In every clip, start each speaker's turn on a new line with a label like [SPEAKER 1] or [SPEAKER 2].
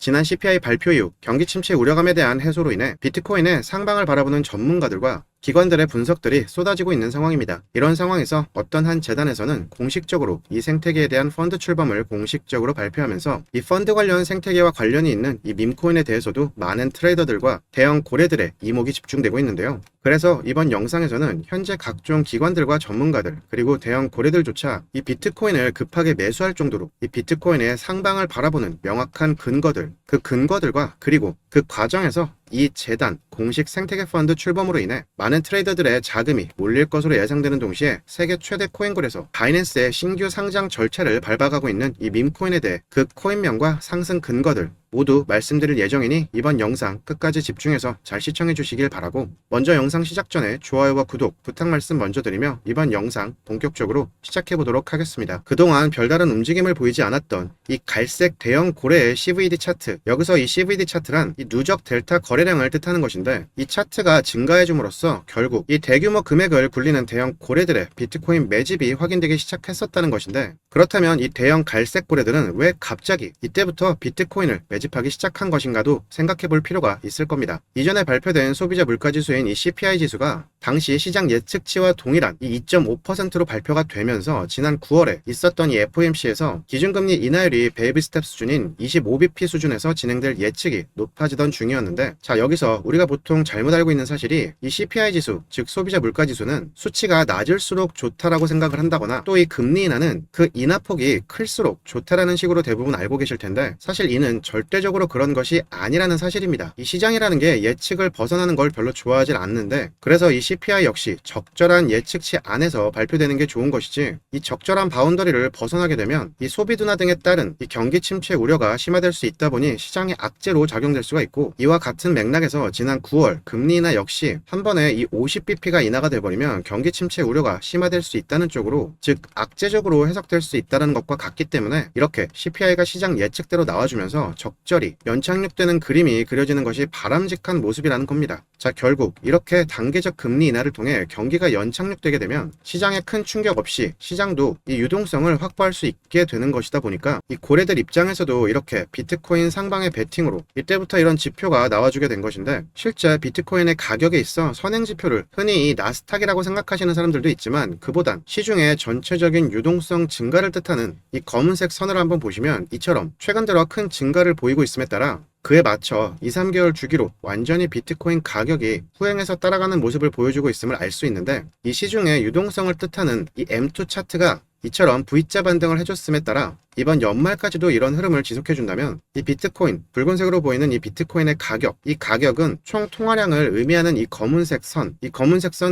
[SPEAKER 1] 지난 CPI 발표 이후 경기 침체 우려감에 대한 해소로 인해 비트코인의 상방을 바라보는 전문가들과 기관들의 분석들이 쏟아지고 있는 상황입니다. 이런 상황에서 어떤 한 재단에서는 공식적으로 이 생태계에 대한 펀드 출범을 공식적으로 발표하면서 이 펀드 관련 생태계와 관련이 있는 이 밈코인에 대해서도 많은 트레이더들과 대형 고래들의 이목이 집중되고 있는데요. 그래서 이번 영상에서는 현재 각종 기관들과 전문가들 그리고 대형 고래들조차 이 비트코인을 급하게 매수할 정도로 이 비트코인의 상방을 바라보는 명확한 근거들, 그 근거들과 그리고 그 과정에서 이 재단 공식 생태계 펀드 출범으로 인해 많은 트레이더들의 자금이 몰릴 것으로 예상되는 동시에 세계 최대 코인골에서 바이낸스의 신규 상장 절차를 밟아가고 있는 이 밈코인에 대해 그 코인명과 상승 근거들 모두 말씀드릴 예정이니 이번 영상 끝까지 집중해서 잘 시청해 주시길 바라고, 먼저 영상 시작 전에 좋아요와 구독 부탁 말씀 먼저 드리며 이번 영상 본격적으로 시작해 보도록 하겠습니다. 그동안 별다른 움직임을 보이지 않았던 이 갈색 대형 고래의 CVD 차트, 여기서 이 CVD 차트란 이 누적 델타 거래량을 뜻하는 것인데, 이 차트가 증가해 줌으로써 결국 이 대규모 금액을 굴리는 대형 고래들의 비트코인 매집이 확인되기 시작했었다는 것인데, 그렇다면 이 대형 갈색 고래들은 왜 갑자기 이때부터 비트코인을 매집하기 시작한 것인가도 생각해 볼 필요가 있을 겁니다. 이전에 발표된 소비자 물가지수인 이 CPI 지수가 당시 시장 예측치와 동일한 이 2.5%로 발표가 되면서 지난 9월에 있었던 이 FOMC에서 기준금리 인하율이 베이비 스텝 수준인 25bp 수준에서 진행될 예측이 높아지던 중이었는데, 자, 여기서 우리가 보통 잘못 알고 있는 사실이 이 CPI 지수, 즉 소비자 물가 지수는 수치가 낮을수록 좋다라고 생각을 한다거나 또 이 금리 인하는 그 인하폭이 클수록 좋다라는 식으로 대부분 알고 계실 텐데, 사실 이는 절대적으로 그런 것이 아니라는 사실입니다. 이 시장이라는 게 예측을 벗어나는 걸 별로 좋아하질 않는데, 그래서 이 CPI 역시 적절한 예측치 안에서 발표되는 게 좋은 것이지, 이 적절한 바운더리를 벗어나게 되면 이 소비 둔화 등에 따른 이 경기 침체 우려가 심화될 수 있다 보니 시장의 악재로 작용될 수가 있고, 이와 같은 맥락에서 지난 9월 금리 인하 역시 한 번에 이 50bp가 인하가 돼버리면 경기 침체 우려가 심화될 수 있다는 쪽으로, 즉 악재적으로 해석될 수 있다는 것과 같기 때문에 이렇게 CPI가 시장 예측대로 나와주면서 적절히 연착륙되는 그림이 그려지는 것이 바람직한 모습이라는 겁니다. 자, 결국 이렇게 단계적 금리 인하를 통해 경기가 연착륙되게 되면 시장에 큰 충격 없이 시장도 이 유동성을 확보할 수 있게 되는 것이다 보니까 이 고래들 입장에서도 이렇게 비트코인 상방의 베팅으로 이때부터 이런 지표가 나와주게 된 것인데, 실제 비트코인의 가격에 있어 선행지표를 흔히 이 나스닥이라고 생각하시는 사람들도 있지만, 그보단 시중의 전체적인 유동성 증가를 뜻하는 이 검은색 선을 한번 보시면 이처럼 최근 들어 큰 증가를 보이고 있음에 따라 그에 맞춰 2-3개월 주기로 완전히 비트코인 가격이 후행해서 따라가는 모습을 보여주고 있음을 알 수 있는데, 이 시중의 유동성을 뜻하는 이 M2 차트가 이처럼 V자 반등을 해줬음에 따라 이번 연말까지도 이런 흐름을 지속해준다면 이 비트코인, 붉은색으로 보이는 이 비트코인의 가격, 이 가격은 총 통화량을 의미하는 이 검은색 선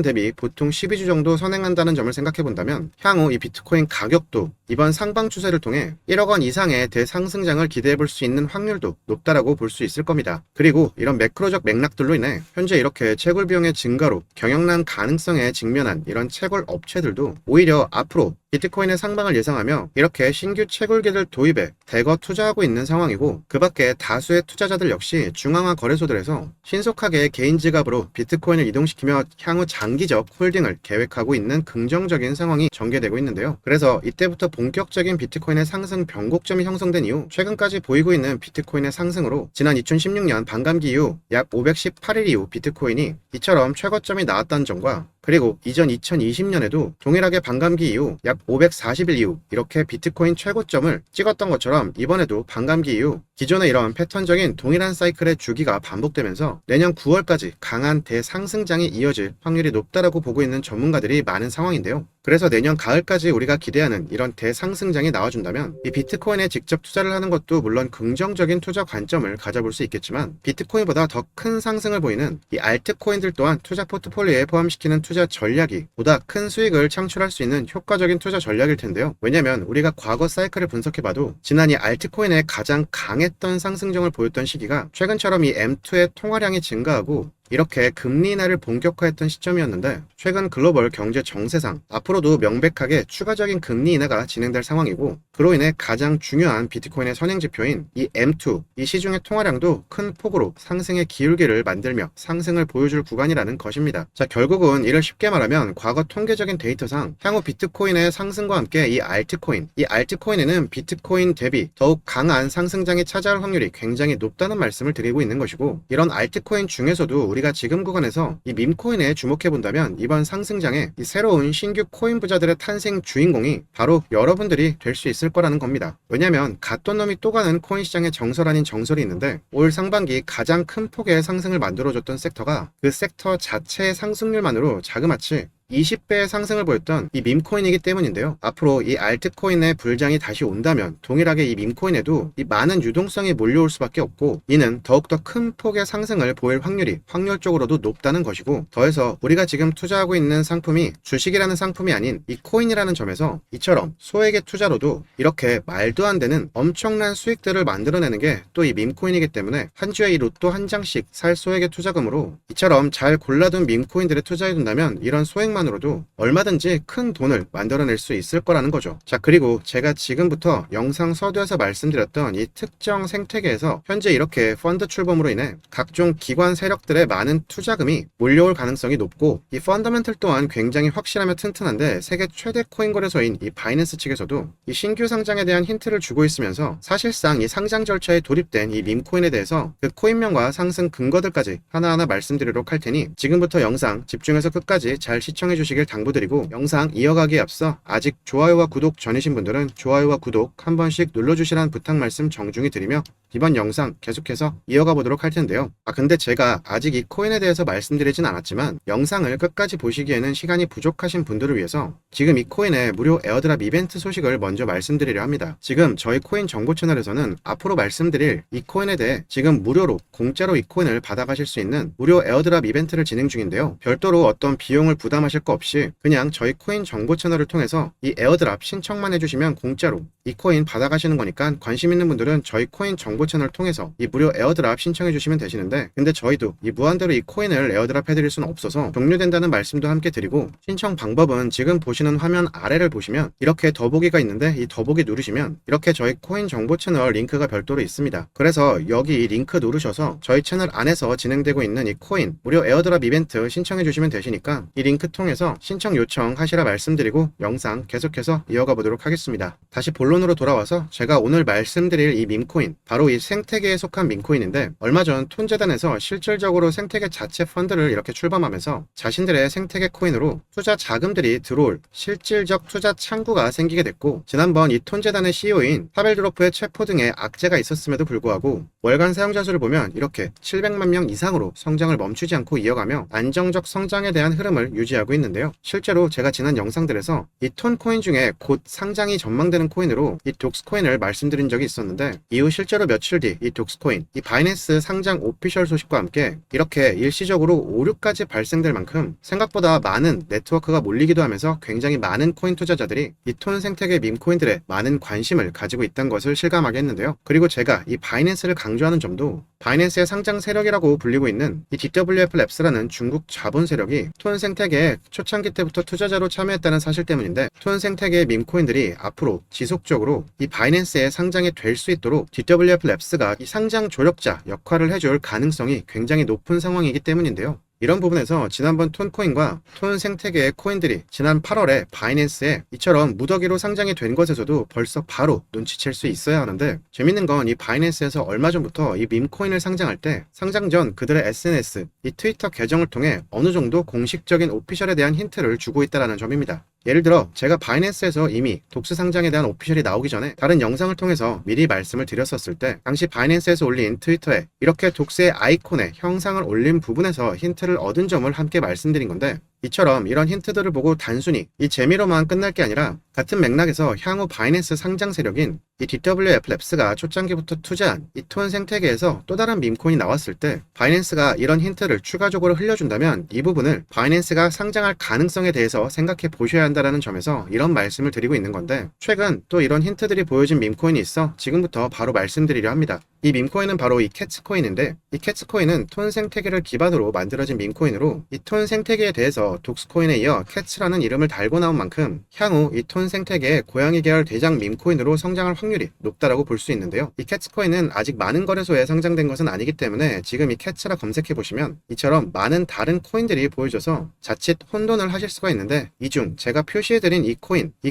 [SPEAKER 1] 대비 보통 12주 정도 선행한다는 점을 생각해본다면 향후 이 비트코인 가격도 이번 상방 추세를 통해 1억 원 이상의 대상승장을 기대해볼 수 있는 확률도 높다라고 볼 수 있을 겁니다. 그리고 이런 매크로적 맥락들로 인해 현재 이렇게 채굴 비용의 증가로 경영난 가능성에 직면한 이런 채굴 업체들도 오히려 앞으로 비트코인의 상방을 예상하며 이렇게 신규 채굴기들 도입에 대거 투자하고 있는 상황이고, 그 밖에 다수의 투자자들 역시 중앙화 거래소들에서 신속하게 개인 지갑으로 비트코인을 이동시키며 향후 장기적 홀딩을 계획하고 있는 긍정적인 상황이 전개되고 있는데요. 그래서 이때부터 본격적인 비트코인의 상승 변곡점이 형성된 이후 최근까지 보이고 있는 비트코인의 상승으로 지난 2016년 반감기 이후 약 518일 이후 비트코인이 이처럼 최고점이 나왔다는 점과, 그리고 이전 2020년에도 동일하게 반감기 이후 약 540일 이후 이렇게 비트코인 최고점을 찍었던 것처럼 이번에도 반감기 이후 기존의 이런 패턴적인 동일한 사이클의 주기가 반복되면서 내년 9월까지 강한 대상승장이 이어질 확률이 높다라고 보고 있는 전문가들이 많은 상황인데요. 그래서 내년 가을까지 우리가 기대하는 이런 대상승장이 나와준다면 이 비트코인에 직접 투자를 하는 것도 물론 긍정적인 투자 관점을 가져볼 수 있겠지만, 비트코인보다 더 큰 상승을 보이는 이 알트코인들 또한 투자 포트폴리오에 포함시키는 투자 전략이 보다 큰 수익을 창출할 수 있는 효과적인 투자 전략일 텐데요. 왜냐면 우리가 과거 사이클을 분석해봐도 지난 이 알트코인의 가장 강했던 상승정을 보였던 시기가 최근처럼 이 M2의 통화량이 증가하고 이렇게 금리 인하를 본격화했던 시점이었는데 최근 글로벌 경제 정세상 앞으로도 명백하게 추가적인 금리 인하가 진행될 상황이고, 그로 인해 가장 중요한 비트코인의 선행지표인 이 M2, 이 시중의 통화량도 큰 폭으로 상승의 기울기를 만들며 상승을 보여줄 구간이라는 것입니다. 자, 결국은 이를 쉽게 말하면 과거 통계적인 데이터상 향후 비트코인의 상승과 함께 이 알트코인에는 비트코인 대비 더욱 강한 상승장이 차지할 확률이 굉장히 높다는 말씀을 드리고 있는 것이고, 이런 알트코인 중에서도 우리가 지금 구간에서 이 밈코인에 주목해 본다면 이번 상승장에 이 새로운 신규 코인 부자들의 탄생 주인공이 바로 여러분들이 될 수 있을 거라는 겁니다. 왜냐면 갓돈 놈이 또 가는 코인 시장의 정설 아닌 정설이 있는데, 올 상반기 가장 큰 폭의 상승을 만들어줬던 섹터가 그 섹터 자체의 상승률만으로 자그마치 20배의 상승을 보였던 이 밈코인이기 때문인데요. 앞으로 이 알트코인의 불장이 다시 온다면 동일하게 이 밈코인에도 이 많은 유동성이 몰려올 수밖에 없고, 이는 더욱더 큰 폭의 상승을 보일 확률이 확률적으로도 높다는 것이고, 더해서 우리가 지금 투자하고 있는 상품이 주식이라는 상품이 아닌 이 코인이라는 점에서 이처럼 소액의 투자로도 이렇게 말도 안 되는 엄청난 수익들을 만들어내는 게 또 이 밈코인이기 때문에 한 주에 이 로또 한 장씩 살 소액의 투자금으로 이처럼 잘 골라둔 밈코인들에 투자해둔다면 이런 소액만 으로도 얼마든지 큰 돈을 만들어낼 수 있을 거라는 거죠. 자, 그리고 제가 지금부터 영상 서두에서 말씀드렸던 이 특정 생태계에서 현재 이렇게 펀드 출범으로 인해 각종 기관 세력들의 많은 투자금이 몰려올 가능성이 높고, 이 펀더멘털 또한 굉장히 확실하며 튼튼한데 세계 최대 코인 거래소인 이 바이낸스 측에서도 이 신규 상장에 대한 힌트를 주고 있으면서 사실상 이 상장 절차에 돌입된 이 밈코인에 대해서 그 코인명과 상승 근거들까지 하나하나 말씀드리도록 할 테니 지금부터 영상 집중해서 끝까지 잘 시청해 주시길 당부드리고, 영상 이어가기에 앞서 아직 좋아요와 구독 전이신 분들은 좋아요와 구독 한 번씩 눌러주시라는 부탁 말씀 정중히 드리며 이번 영상 계속해서 이어가 보도록 할 텐데요. 근데 제가 아직 이 코인에 대해서 말씀드리진 않았지만 영상을 끝까지 보시기에는 시간이 부족하신 분들을 위해서 지금 이 코인의 무료 에어드랍 이벤트 소식을 먼저 말씀드리려 합니다. 지금 저희 코인 정보 채널에서는 앞으로 말씀드릴 이 코인에 대해 지금 무료로 공짜로 이 코인을 받아가실 수 있는 무료 에어드랍 이벤트를 진행 중인데요. 별도로 어떤 비용을 부담하실 거 없이 그냥 저희 코인 정보 채널을 통해서 이 에어드랍 신청만 해주시면 공짜로 이 코인 받아가시는 거니까 관심 있는 분들은 저희 코인 정보 채널을 통해서 이 무료 에어드랍 신청해 주시면 되시는데, 근데 저희도 이 무한대로 이 코인을 에어드랍 해드릴 수는 없어서 종료된다는 말씀도 함께 드리고, 신청 방법은 지금 보시는 화면 아래를 보시면 이렇게 더보기가 있는데 이 더보기 누르시면 이렇게 저희 코인 정보 채널 링크가 별도로 있습니다. 그래서 여기 이 링크 누르셔서 저희 채널 안에서 진행되고 있는 이 코인 무료 에어드랍 이벤트 신청해 주시면 되시니까 이 링크 통해서 신청 요청하시라 말씀드리고 영상 계속해서 이어가 보도록 하겠습니다. 다시 본론으로 돌아와서 제가 오늘 말씀드릴 이 밈코인, 바로 이 생태계에 속한 밈코인인데, 얼마 전 톤재단에서 실질적으로 생태계 자체 펀드를 이렇게 출범하면서 자신들의 생태계 코인으로 투자 자금들이 들어올 실질적 투자 창구가 생기게 됐고, 지난번 이 톤재단의 CEO인 파벨드로프의 체포 등의 악재가 있었음에도 불구하고 월간 사용자 수를 보면 이렇게 700만 명 이상으로 성장을 멈추지 않고 이어가며 안정적 성장에 대한 흐름을 유지하고 있는데요. 실제로 제가 지난 영상들에서 이 톤 코인 중에 곧 상장이 전망되는 코인으로 이 독스코인을 말씀드린 적이 있었는데, 이후 실제로 며칠 뒤 이 독스코인, 이 바이낸스 상장 오피셜 소식과 함께 이렇게 일시적으로 오류까지 발생될 만큼 생각보다 많은 네트워크가 몰리기도 하면서 굉장히 많은 코인 투자자들이 이 톤 생태계 밈코인들에 많은 관심을 가지고 있다는 것을 실감하게 했는데요. 그리고 제가 이 바이낸스를 강조하는 점도 바이낸스의 상장 세력이라고 불리고 있는 이 DWF 랩스라는 중국 자본 세력이 톤 생태계에 초창기 때부터 투자자로 참여했다는 사실 때문인데, 톤 생태계의 밈코인들이 앞으로 지속적으로 이 바이낸스에 상장이 될 수 있도록 DWF 랩스가 이 상장 조력자 역할을 해줄 가능성이 굉장히 높은 상황이기 때문인데요. 이런 부분에서 지난번 톤코인과 톤 생태계의 코인들이 지난 8월에 바이낸스에 이처럼 무더기로 상장이 된 것에서도 벌써 바로 눈치챌 수 있어야 하는데, 재밌는 건 이 바이낸스에서 얼마 전부터 이 밈코인을 상장할 때 상장 전 그들의 SNS, 이 트위터 계정을 통해 어느 정도 공식적인 오피셜에 대한 힌트를 주고 있다는 점입니다. 예를 들어 제가 바이낸스에서 이미 독스 상장에 대한 오피셜이 나오기 전에 다른 영상을 통해서 미리 말씀을 드렸었을 때, 당시 바이낸스에서 올린 트위터에 이렇게 독스의 아이콘에 형상을 올린 부분에서 힌트를 얻은 점을 함께 말씀드린 건데, 이처럼 이런 힌트들을 보고 단순히 이 재미로만 끝날 게 아니라 같은 맥락에서 향후 바이낸스 상장 세력인 이 DWF 랩스가 초창기부터 투자한 이 톤 생태계에서 또 다른 밈코인이 나왔을 때 바이낸스가 이런 힌트를 추가적으로 흘려준다면 이 부분을 바이낸스가 상장할 가능성에 대해서 생각해 보셔야 한다는 점에서 이런 말씀을 드리고 있는 건데, 최근 또 이런 힌트들이 보여진 밈코인이 있어 지금부터 바로 말씀드리려 합니다. 이 밈코인은 바로 이 캐츠코인인데, 이 캐츠코인은 톤 생태계를 기반으로 만들어진 밈코인으로 이 톤 생태계에 대해서 독스코인에 이어 캐츠라는 이름을 달고 나온 만큼 향후 이 톤 생태계의 고양이 계열 대장 밈코인으로 성장할 확률이 높다라고 볼 수 있는데요. 이 캐츠코인은 아직 많은 거래소에 상장된 것은 아니기 때문에 지금 이 캐츠라 검색해 보시면 이처럼 많은 다른 코인들이 보여져서 자칫 혼돈을 하실 수가 있는데, 이 중 제가 표시해드린 이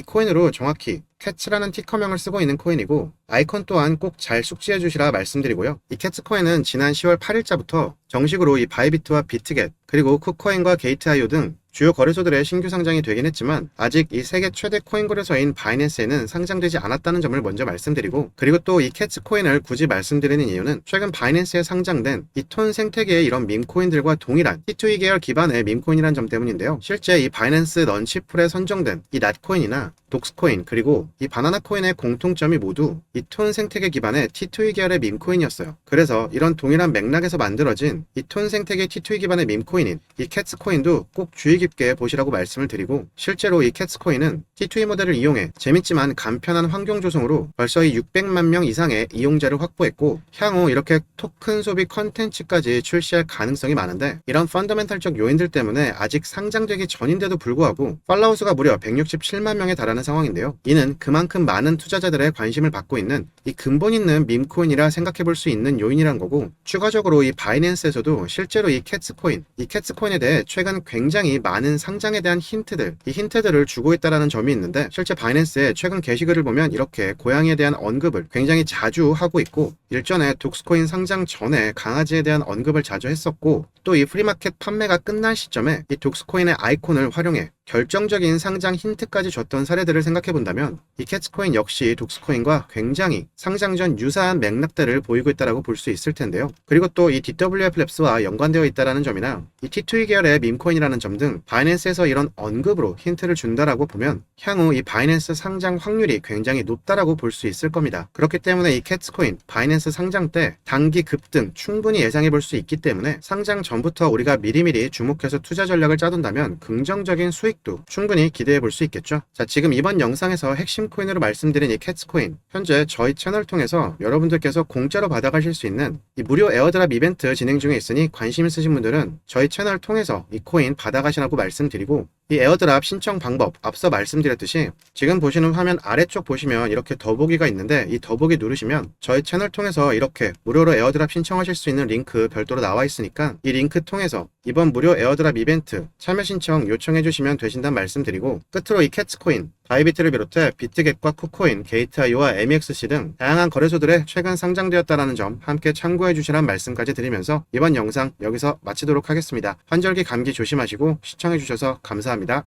[SPEAKER 1] 코인으로 정확히 캐츠라는 티커명을 쓰고 있는 코인이고, 아이콘 또한 꼭 잘 숙지해 주시라 말씀드리고요. 이 캐츠코인은 지난 10월 8일자부터 정식으로 이 바이비트와 비트겟, 그리고 쿠코인과 게이트아이오 등 주요 거래소들의 신규 상장이 되긴 했지만 아직 이 세계 최대 코인 거래소인 바이낸스에는 상장되지 않았다는 점을 먼저 말씀드리고, 그리고 또 이 캐츠코인을 굳이 말씀드리는 이유는 최근 바이낸스에 상장된 이 톤 생태계의 이런 밈코인들과 동일한 T2E 계열 기반의 밈코인이란 점 때문인데요. 실제 이 바이낸스 런치풀에 선정된 이 낫코인이나 독스코인, 그리고 이 바나나코인의 공통점이 모두 이 톤 생태계 기반의 T2E 계열의 밈코인이었어요. 그래서 이런 동일한 맥락에서 만들어진 이 톤 생태계 T2E 기반의 밈코인인 이 캐츠코인도 꼭 주의 깊게 보시라고 말씀을 드리고, 실제로 이 캐츠코인은 T2E 모델을 이용해 재밌지만 간편한 환경 조성으로 벌써 이 600만 명 이상의 이용자를 확보했고, 향후 이렇게 토큰 소비 컨텐츠까지 출시할 가능성이 많은데, 이런 펀더멘탈적 요인들 때문에 아직 상장되기 전인데도 불구하고 팔로워 수가 무려 167만 명에 달하는 상황인데요. 이는 그만큼 많은 투자자들의 관심을 받고 있는 이 근본 있는 밈코인이라 생각해 볼 수 있는 요인이란 거고, 추가적으로 이 바이낸스에서도 실제로 이 캐츠코인에 대해 최근 굉장히 많은 상장에 대한 이 힌트들을 주고 있다는 점이 있는데, 실제 바이낸스의 최근 게시글을 보면 이렇게 고양이에 대한 언급을 굉장히 자주 하고 있고, 일전에 독스코인 상장 전에 강아지에 대한 언급을 자주 했었고, 또 이 프리마켓 판매가 끝난 시점에 이 독스코인의 아이콘을 활용해 결정적인 상장 힌트까지 줬던 사례들을 생각해 본다면 이 캐츠코인 역시 독스코인과 굉장히 상장 전 유사한 맥락들을 보이고 있다고 볼 수 있을 텐데요. 그리고 또 이 DWF 랩스와 연관되어 있다는 점이나 이 T2E 계열의 밈코인이라는 점 등 바이낸스에서 이런 언급으로 힌트를 준다라고 보면 향후 이 바이낸스 상장 확률이 굉장히 높다라고 볼 수 있을 겁니다. 그렇기 때문에 이 캐츠코인 바이낸스 상장 때 단기 급등 충분히 예상해 볼 수 있기 때문에 상장 전부터 우리가 미리미리 주목해서 투자 전략을 짜둔다면 긍정적인 수익도 충분히 기대해 볼 수 있겠죠. 자, 지금 이번 영상에서 핵심 코인으로 말씀드린 이 캐츠코인, 현재 저희 채널 통해서 여러분들께서 공짜로 받아가실 수 있는 이 무료 에어드랍 이벤트 진행 중에 있으니 관심 있으신 분들은 저희 채널 통해서 이 코인 받아가시라고 말씀드리고, 이 에어드랍 신청 방법 앞서 말씀드렸듯이 지금 보시는 화면 아래쪽 보시면 이렇게 더보기가 있는데, 이 더보기 누르시면 저희 채널 통해서 이렇게 무료로 에어드랍 신청하실 수 있는 링크 별도로 나와 있으니까 이 링크 통해서 이번 무료 에어드랍 이벤트 참여 신청 요청해 주시면 되신다는 말씀드리고, 끝으로 이 캐츠코인, 바이비트를 비롯해 비트겟과 쿠코인, 게이트아이오와 MEXC 등 다양한 거래소들에 최근 상장되었다는 점 함께 참고해 주시라는 말씀까지 드리면서 이번 영상 여기서 마치도록 하겠습니다. 환절기 감기 조심하시고 시청해 주셔서 감사합니다.